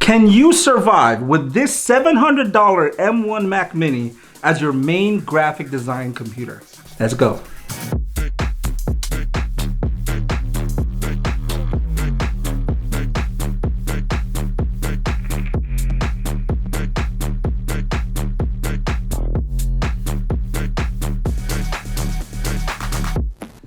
Can you survive with this $700 M1 Mac Mini as your main graphic design computer? Let's go.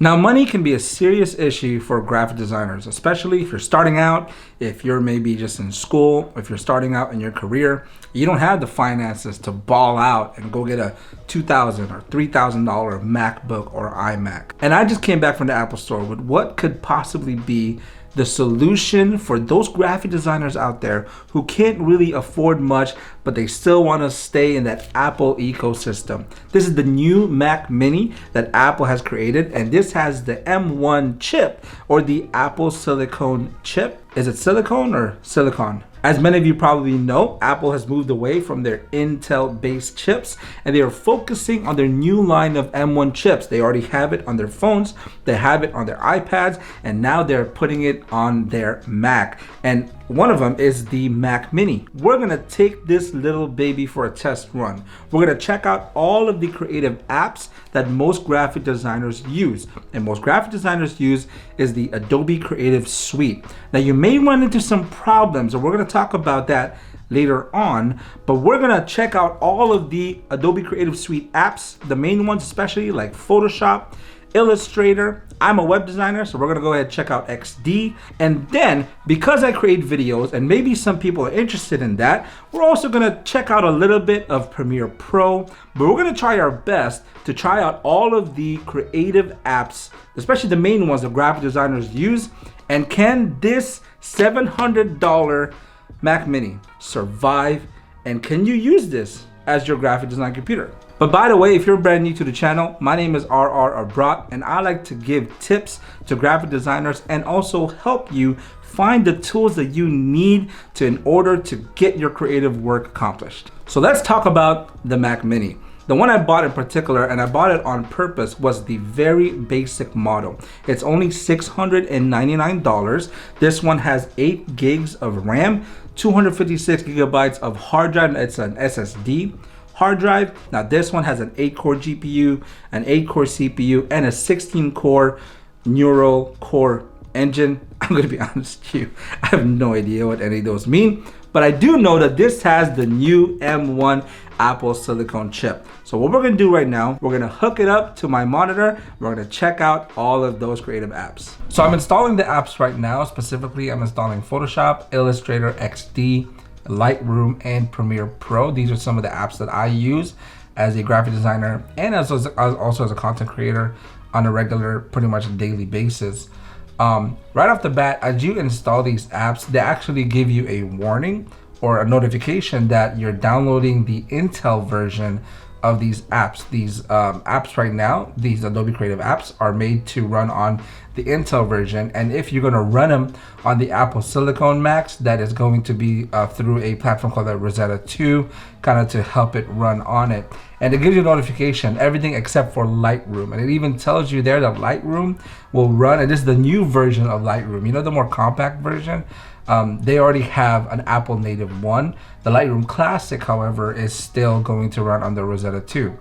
Now, money can be a serious issue for graphic designers, especially if you're starting out, if you're maybe just in school, if you're starting out in your career, you don't have the finances to ball out and go get a $2,000 or $3,000 MacBook or iMac. And I just came back from the Apple Store with what could possibly be the solution for those graphic designers out there who can't really afford much, but they still want to stay in that Apple ecosystem. This is the new Mac Mini that Apple has created, and this has the M1 chip, or the Apple Silicon chip. Is it silicone or silicon? As many of you probably know, Apple has moved away from their Intel-based chips, and they are focusing on their new line of M1 chips. They already have it on their phones, they have it on their iPads, and now they're putting it on their Mac. And one of them is the Mac Mini. We're gonna take this little baby for a test run. We're gonna check out all of the creative apps that most graphic designers use. And most graphic designers use is the Adobe Creative Suite. Now, you may run into some problems, and we're gonna talk about that later on, but we're gonna check out all of the Adobe Creative Suite apps, the main ones especially, like Photoshop, Illustrator. I'm a web designer, so we're gonna go ahead and check out XD. And then, because I create videos, and maybe some people are interested in that, we're also gonna check out a little bit of Premiere Pro, but we're gonna try our best to try out all of the creative apps, especially the main ones that graphic designers use. And can this $700 Mac Mini survive? And can you use this as your graphic design computer? But by the way, if you're brand new to the channel, my name is RR Abrat, and I like to give tips to graphic designers and also help you find the tools that you need in order to get your creative work accomplished. So let's talk about the Mac Mini. The one I bought in particular, and I bought it on purpose, was the very basic model. It's only $699. This one has 8 gigs of RAM, 256 gigabytes of hard drive, and it's an SSD hard drive. Now this one has an 8-core GPU, an 8-core CPU, and a 16-core neural core engine. I'm gonna be honest with you, I have no idea what any of those mean, but I do know that this has the new M1 Apple Silicon chip. So what we're gonna do right now, we're gonna hook it up to my monitor. We're gonna check out all of those creative apps. So I'm installing the apps right now. Specifically, I'm installing Photoshop, Illustrator, XD, Lightroom, and Premiere Pro. These are some of the apps that I use as a graphic designer and also as a content creator on a regular, pretty much daily basis. Right off the bat, as you install these apps, they actually give you a warning or a notification that you're downloading the Intel version of these apps. These apps right now, these Adobe Creative apps, are made to run on the Intel version, and if you're going to run them on the Apple Silicon Macs, that is going to be through a platform called the Rosetta 2, kind of to help it run on it. And it gives you a notification, everything except for Lightroom, and it even tells you there that Lightroom will run, and this is the new version of Lightroom. You know, the more compact version, they already have an Apple native one. The Lightroom Classic, however, is still going to run on the Rosetta 2.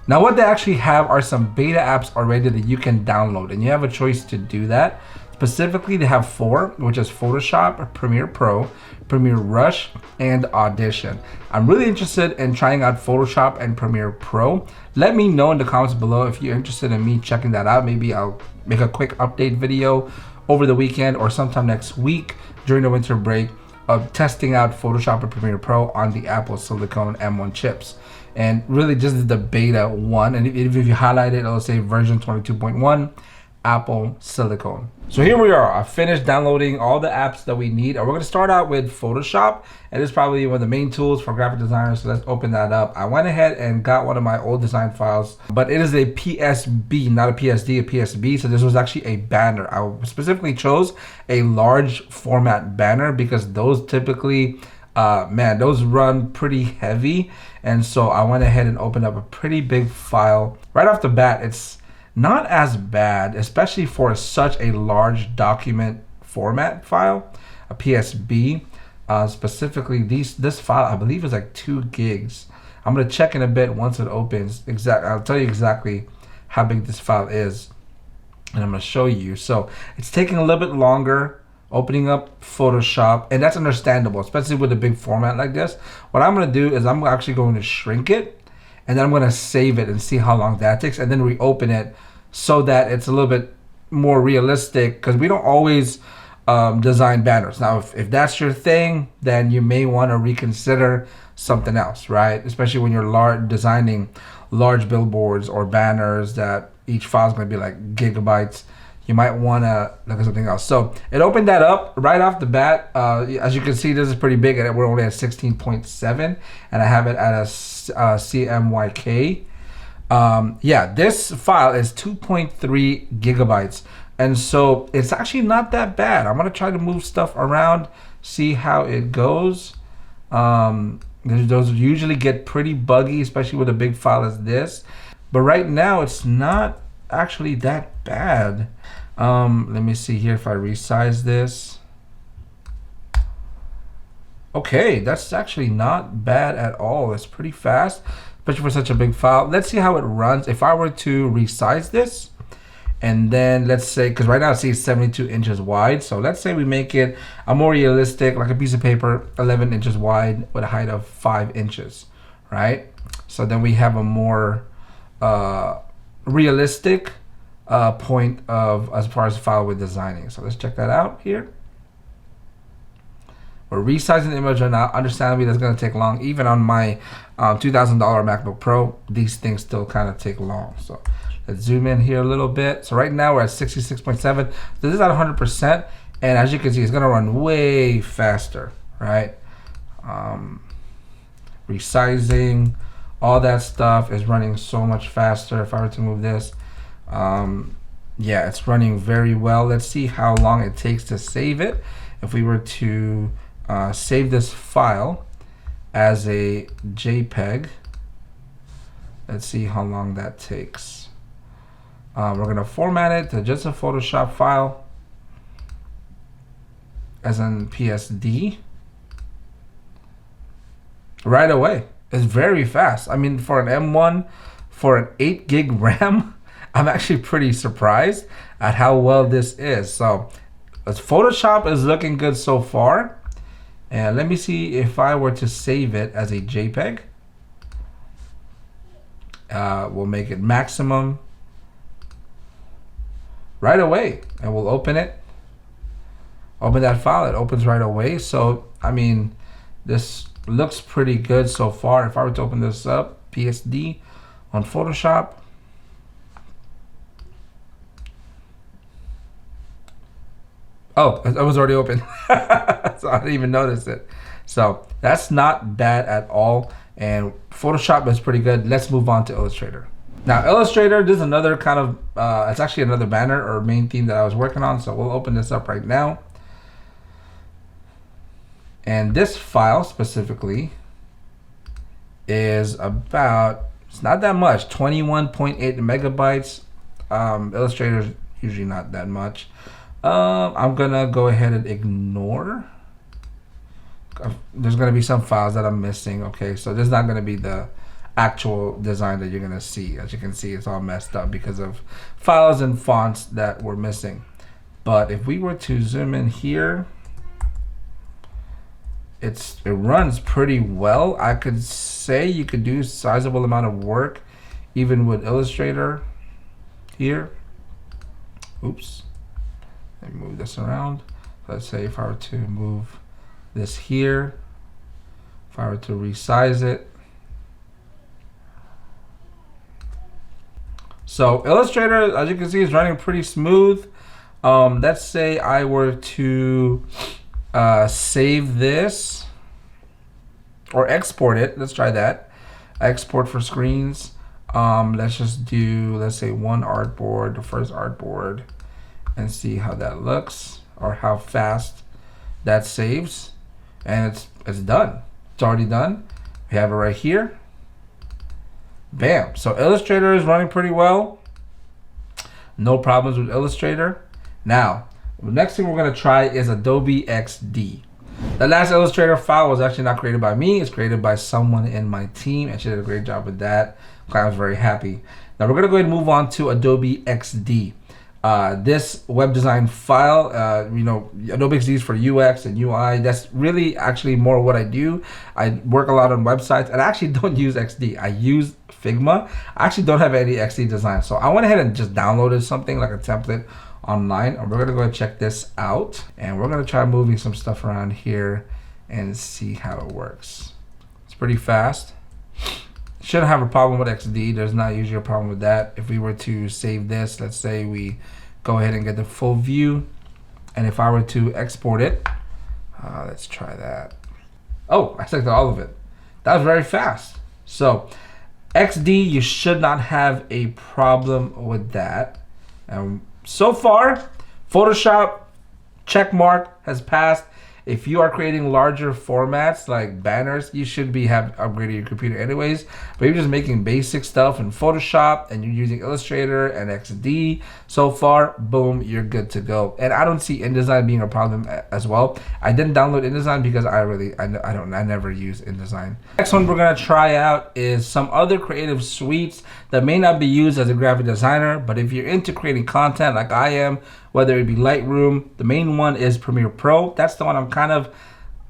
Now what they actually have are some beta apps already that you can download, and you have a choice to do that. Specifically, they have 4, which is Photoshop, Premiere Pro, Premiere Rush, and Audition. I'm really interested in trying out Photoshop and Premiere Pro. Let me know in the comments below if you're interested in me checking that out. Maybe I'll make a quick update video over the weekend or sometime next week during the winter break of testing out Photoshop and Premiere Pro on the Apple Silicon M1 chips. And really just the beta one, and if you highlight it, it'll say version 22.1 Apple Silicon. So here we are. I finished downloading all the apps that we need, and we're going to start out with Photoshop, and it's probably one of the main tools for graphic designers. So let's open that up. I went ahead and got one of my old design files, but it is a PSB, not a PSD, a PSB. So this was actually a banner. I specifically chose a large format banner because those typically man, those run pretty heavy, and so I went ahead and opened up a pretty big file. Right off the bat, it's not as bad, especially for such a large document format file, a PSB. specifically this file, I believe, is like 2 gigs. I'm gonna check in a bit once it opens. I'll tell you exactly how big this file is, and I'm gonna show you. So it's taking a little bit longer opening up Photoshop, and that's understandable, especially with a big format like this. What I'm gonna do is I'm actually going to shrink it, and then I'm gonna save it and see how long that takes, and then reopen it so that it's a little bit more realistic, because we don't always design banners. Now, if that's your thing, then you may want to reconsider something else, right? Especially when you're designing large billboards or banners that each file is going to be like gigabytes. You might want to look at something else. So it opened that up right off the bat. As you can see, this is pretty big. We're only at 16.7, and I have it at a CMYK. Yeah, this file is 2.3 gigabytes. And so it's actually not that bad. I'm going to try to move stuff around, see how it goes. Those usually get pretty buggy, especially with a big file as this. But right now, it's not actually that bad. Let me see here if I resize this. Okay, that's actually not bad at all. It's pretty fast, especially for such a big file. Let's see how it runs. If I were to resize this, and then let's say, because right now I see it's 72 inches wide. So let's say we make it a more realistic, like a piece of paper, 11 inches wide with a height of 5 inches, right? So then we have a more realistic point of as far as the file we're designing. So let's check that out here. We're resizing the image right now. Understandably, that's going to take long. Even on my $2,000 MacBook Pro, these things still kind of take long. So let's zoom in here a little bit. So right now we're at 66.7. This is at 100%, and as you can see, it's going to run way faster, right? Resizing, all that stuff is running so much faster. If I were to move this, yeah, it's running very well. Let's see how long it takes to save it. If we were to save this file as a JPEG, let's see how long that takes. We're going to format it to just a Photoshop file as an PSD right away. It's very fast. I mean, for an M1, for an 8 gig RAM, I'm actually pretty surprised at how well this is. So Photoshop is looking good so far. And let me see if I were to save it as a JPEG. We'll make it maximum right away, and we'll open it. Open that file, it opens right away. So, I mean, this looks pretty good so far. If I were to open this up, PSD on Photoshop. Oh, it was already open. So I didn't even notice it. So that's not bad at all. And Photoshop is pretty good. Let's move on to Illustrator. Now, Illustrator, this is another kind of, it's actually another banner or main theme that I was working on. So we'll open this up right now. And this file specifically is about, it's not that much, 21.8 megabytes. Illustrator is usually not that much. I'm gonna go ahead and ignore. There's gonna be some files that I'm missing. Okay, so this is not gonna be the actual design that you're gonna see. As you can see, it's all messed up because of files and fonts that we're missing. But if we were to zoom in here, it runs pretty well. I could say you could do a sizable amount of work even with Illustrator here. Oops. Let me move this around. Let's say if I were to move this here, if I were to resize it. So Illustrator, as you can see, is running pretty smooth. Let's say I were to save this or export it. Let's try that. Export for screens. Let's just do, let's say, one artboard, the first artboard, and see how that looks or how fast that saves. And it's done. It's already done. We have it right here. Bam. So Illustrator is running pretty well. No problems with Illustrator. Now, the next thing we're going to try is Adobe XD. The last Illustrator file was actually not created by me. It's created by someone in my team, and she did a great job with that. I was very happy. Now we're gonna go ahead and move on to Adobe XD. This web design file, Adobe XD is for UX and UI. That's really actually more what I do. I work a lot on websites, and I actually don't use XD. I use Figma. I actually don't have any XD design, so I went ahead and just downloaded something like a template online, and we're gonna go and check this out, and we're gonna try moving some stuff around here and see how it works. It's pretty fast. Shouldn't have a problem with XD. There's not usually a problem with that. If we were to save this, let's say we go ahead and get the full view, and if I were to export it, let's try that. Oh, I selected all of it. That was very fast. So XD, you should not have a problem with that. So far, Photoshop check mark has passed. If you are creating larger formats like banners, you should have upgraded your computer anyways. But you're just making basic stuff in Photoshop and you're using Illustrator and XD, so far, boom, you're good to go. And I don't see InDesign being a problem as well. I didn't download InDesign because I never use InDesign. Next one we're gonna try out is some other creative suites that may not be used as a graphic designer, but if you're into creating content like I am, whether it be Lightroom, the main one is Premiere Pro. That's the one I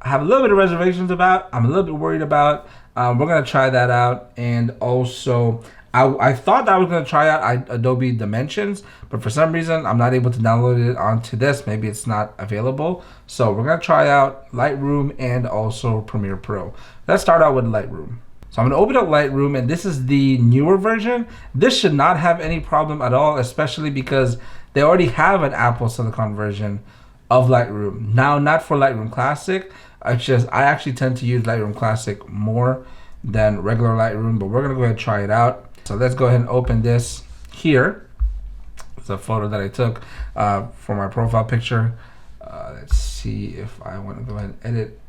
have a little bit of reservations about. I'm a little bit worried about. We're gonna try that out, and also I thought that I was gonna try out Adobe Dimensions, but for some reason I'm not able to download it onto this. Maybe it's not available. So we're gonna try out Lightroom and also Premiere Pro. Let's start out with Lightroom. So I'm gonna open up Lightroom, and this is the newer version. This should not have any problem at all, especially because they already have an Apple Silicon version of Lightroom. Now, not for Lightroom Classic. I actually tend to use Lightroom Classic more than regular Lightroom, but we're gonna go ahead and try it out. So let's go ahead and open this here. It's a photo that I took for my profile picture. Let's see if I wanna go ahead and edit.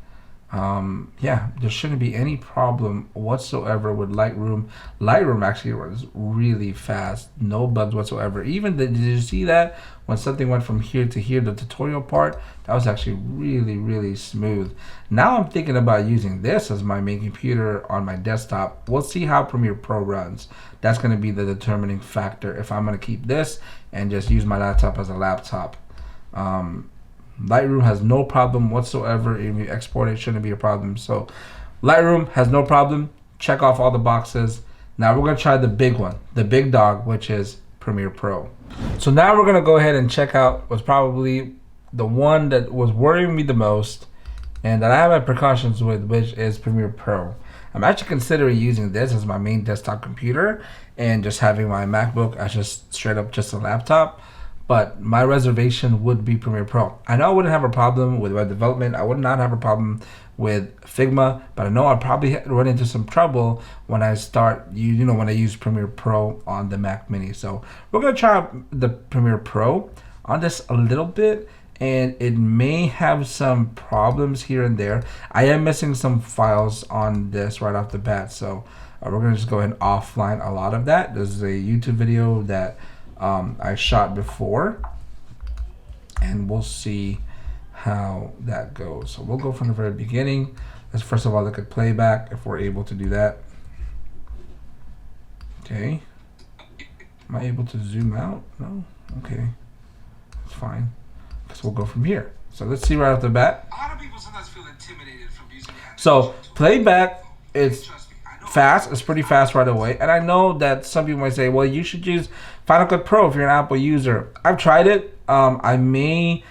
Yeah, there shouldn't be any problem whatsoever with Lightroom. Lightroom actually runs really fast, no bugs whatsoever. Did you see that when something went from here to here, the tutorial part, that was actually really, really smooth. Now I'm thinking about using this as my main computer on my desktop. We'll see how Premiere Pro runs. That's going to be the determining factor if I'm going to keep this and just use my laptop as a laptop. Lightroom has no problem whatsoever. If you export it, shouldn't be a problem. So Lightroom has no problem. Check off all the boxes. Now we're gonna try the big one, the big dog, which is Premiere Pro. So now we're gonna go ahead and check out what's probably the one that was worrying me the most and that I have my precautions with, which is Premiere Pro. I'm actually considering using this as my main desktop computer and just having my MacBook as just straight up just a laptop. But my reservation would be Premiere Pro. I know I wouldn't have a problem with web development. I would not have a problem with Figma, but I know I'll probably run into some trouble when I when I use Premiere Pro on the Mac Mini. So we're gonna try out the Premiere Pro on this a little bit, and it may have some problems here and there. I am missing some files on this right off the bat, so we're gonna just go ahead and offline a lot of that. This is a YouTube video that I shot before, and we'll see how that goes. So we'll go from the very beginning. Let's first of all look at playback if we're able to do that. Okay. Am I able to zoom out? No? Okay. That's fine. Because we'll go from here. So let's see right off the bat. A lot of people sometimes feel intimidated from using it. So playback is fast. It's pretty fast right away. And I know that some people might say, well, you should use Final Cut Pro if you're an Apple user. I've tried it. I may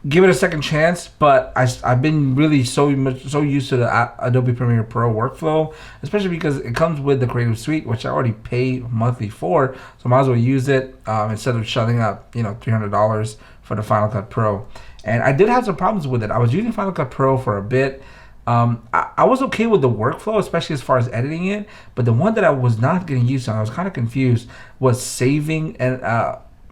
give it a second chance, but I've been really so used to the Adobe Premiere Pro workflow, especially because it comes with the Creative Suite, which I already pay monthly for, so I might as well use it instead of shelling out $300 for the Final Cut Pro. And I did have some problems with it. I was using Final Cut Pro for a bit. I was okay with the workflow, especially as far as editing it, but the one that I was not getting used to, and I was kind of confused, was saving and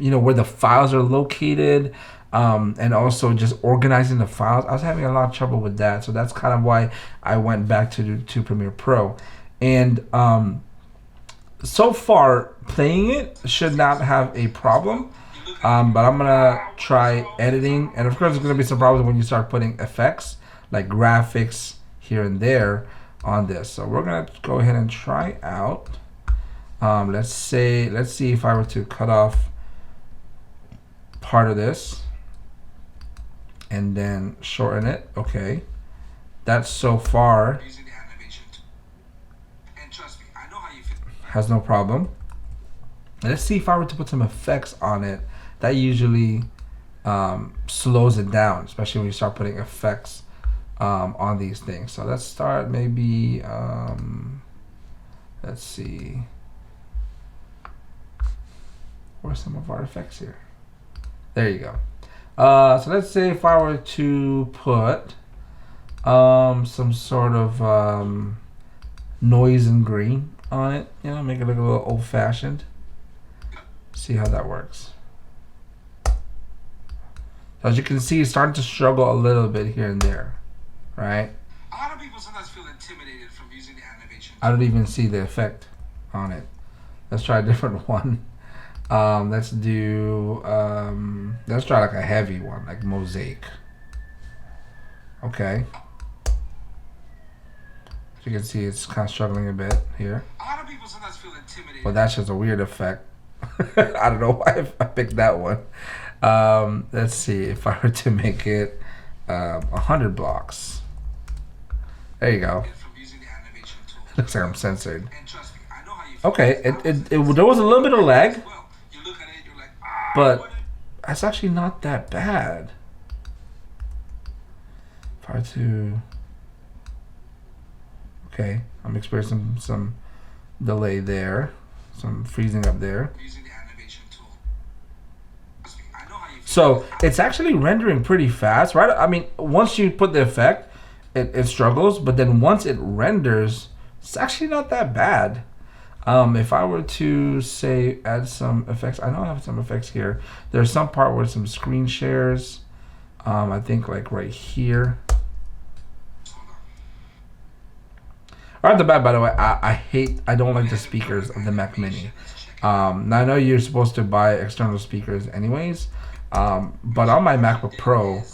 where the files are located. And also just organizing the files. I was having a lot of trouble with that, so that's kind of why I went back to Premiere Pro. And so far, playing it should not have a problem, but I'm gonna try editing, and of course there's gonna be some problems when you start putting effects, like graphics here and there on this. So we're gonna go ahead and try out. Let's see if I were to cut off part of this and then shorten it. Okay, that's so far has no problem. Let's see if I were to put some effects on it. That usually slows it down, especially when you start putting effects on these things. So let's start maybe, let's see. Where's some of our effects here? There you go. So let's say if I were to put some sort of noise and green on it, you know, make it look a little old-fashioned. See how that works. So as you can see, it's starting to struggle a little bit here and there, right? A lot of people sometimes feel intimidated from using the animation. I don't even see the effect on it. Let's try a different one. Let's try like a heavy one, like mosaic. Okay. As you can see, it's kind of struggling a bit here. A lot of people sometimes feel intimidated. Well, that's just a weird effect. I don't know why I picked that one. Let's see if I were to make it 100 blocks. There you go. Looks like I'm censored. Okay, there was a little bit of lag, but that's actually not that bad. If I were to, okay, I'm experiencing some delay there, some freezing up there. So it's actually rendering pretty fast, right? I mean, once you put the effect, it struggles, but then once it renders, it's actually not that bad. If I were to say add some effects, I know I have some effects here. There's some part where some screen shares, I think like right here. Right off the bat, by the way, I don't like the speakers of the Mac Mini. Now I know you're supposed to buy external speakers anyways, but on my MacBook Pro,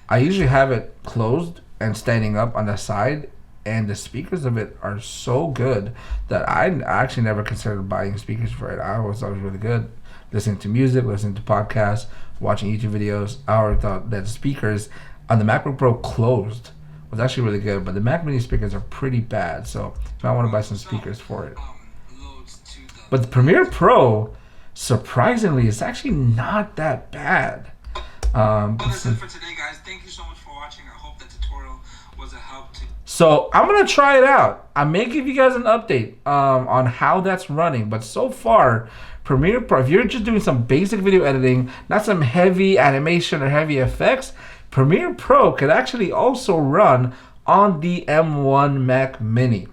I usually have it closed and standing up on the side, and the speakers of it are so good that I actually never considered buying speakers for it. I always thought it was really good. Listening to music, listening to podcasts, watching YouTube videos, I always thought that the speakers on the MacBook Pro closed was actually really good, but the Mac Mini speakers are pretty bad, so you might want to buy some speakers for it. But the Premiere Pro, surprisingly, is actually not that bad. Well, that's it for today, guys. Thank you so much for watching. I hope the tutorial was a help to. So I'm gonna try it out. I may give you guys an update on how that's running, but so far, Premiere Pro, if you're just doing some basic video editing, not some heavy animation or heavy effects, Premiere Pro could actually also run on the M1 Mac Mini.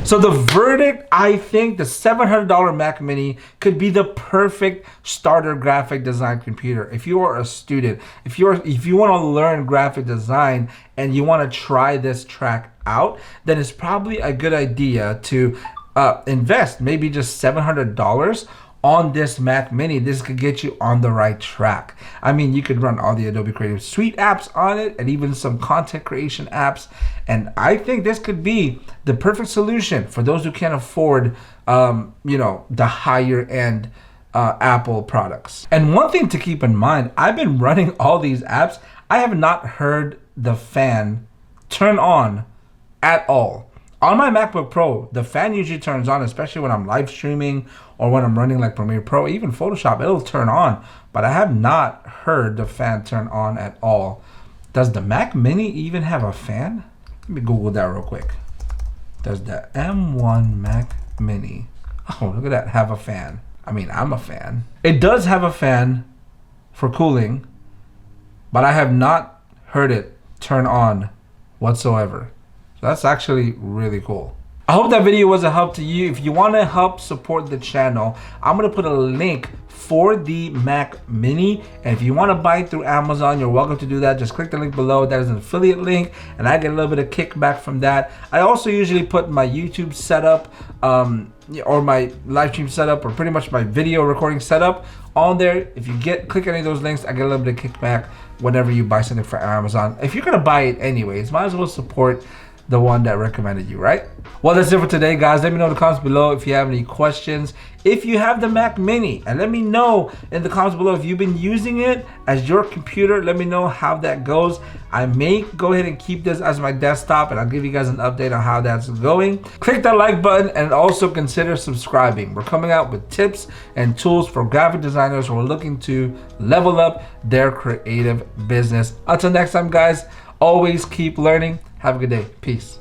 So the verdict, I think the $700 Mac Mini could be the perfect starter graphic design computer. If you are a student, if you want to learn graphic design and you want to try this track out, then it's probably a good idea to invest maybe just $700 on this Mac Mini. This could get you on the right track. I mean, you could run all the Adobe Creative Suite apps on it and even some content creation apps. And I think this could be the perfect solution for those who can't afford, the higher end Apple products. And one thing to keep in mind, I've been running all these apps. I have not heard the fan turn on at all. On my MacBook Pro, the fan usually turns on, especially when I'm live streaming or when I'm running like Premiere Pro, even Photoshop, it'll turn on. But I have not heard the fan turn on at all. Does the Mac Mini even have a fan? Let me Google that real quick. Does the M1 Mac Mini, oh, look at that, have a fan? I mean, I'm a fan. It does have a fan for cooling, but I have not heard it turn on whatsoever. So that's actually really cool. I hope that video was a help to you. If you want to help support the channel, I'm going to put a link for the Mac Mini. And if you want to buy it through Amazon, you're welcome to do that. Just click the link below. That is an affiliate link, and I get a little bit of kickback from that. I also usually put my YouTube setup or my live stream setup or pretty much my video recording setup on there. If you click any of those links, I get a little bit of kickback whenever you buy something from Amazon. If you're gonna buy it anyways, might as well support the one that recommended you, right? Well, that's it for today, guys. Let me know in the comments below if you have any questions. If you have the Mac Mini, and let me know in the comments below if you've been using it as your computer. Let me know how that goes. I may go ahead and keep this as my desktop, and I'll give you guys an update on how that's going. Click that like button and also consider subscribing. We're coming out with tips and tools for graphic designers who are looking to level up their creative business. Until next time, guys, always keep learning. Have a good day. Peace.